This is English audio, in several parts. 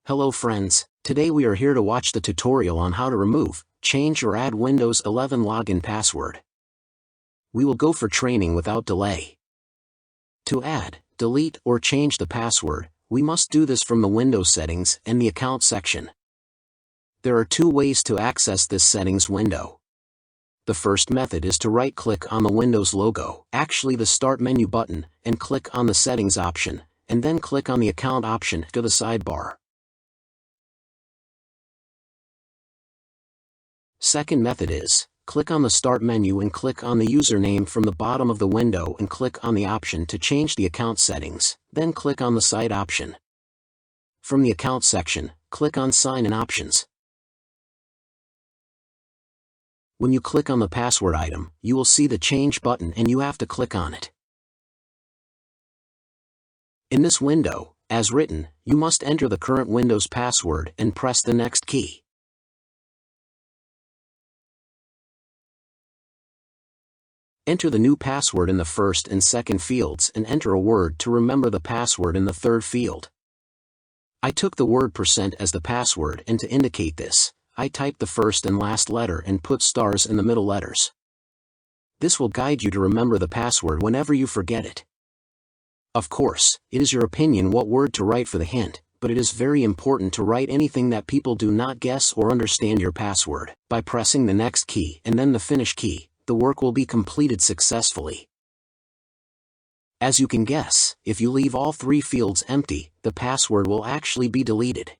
Hello friends, today we are here to watch the tutorial on how to remove, change or add Windows 11 login password. We will go for training without delay. To add, delete or change the password, we must do this from the Windows settings and the account section. There are two ways to access this settings window. The first method is to right-click on the Windows logo, actually the Start menu button, and click on the Settings option, and then click on the Account option to the sidebar. Second method is, click on the Start menu and click on the username from the bottom of the window and click on the option to change the account settings, then click on the Site option. From the Account section, click on Sign-in options. When you click on the password item, you will see the Change button and you have to click on it. In this window, as written, you must enter the current Windows password and press the Next key. Enter the new password in the first and second fields and enter a word to remember the password in the third field. I took the word % as the password, and to indicate this, I typed the first and last letter and put stars in the middle letters. This will guide you to remember the password whenever you forget it. Of course, it is your opinion what word to write for the hint, but it is very important to write anything that people do not guess or understand your password. By pressing the Next key and then the Finish key, the work will be completed successfully. As you can guess, if you leave all three fields empty, the password will actually be deleted.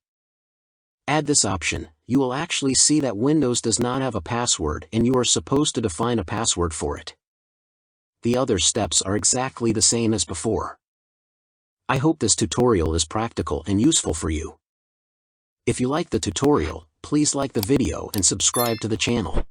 Add this option, you will actually see that Windows does not have a password and you are supposed to define a password for it. The other steps are exactly the same as before. I hope this tutorial is practical and useful for you. If you like the tutorial, please like the video and subscribe to the channel.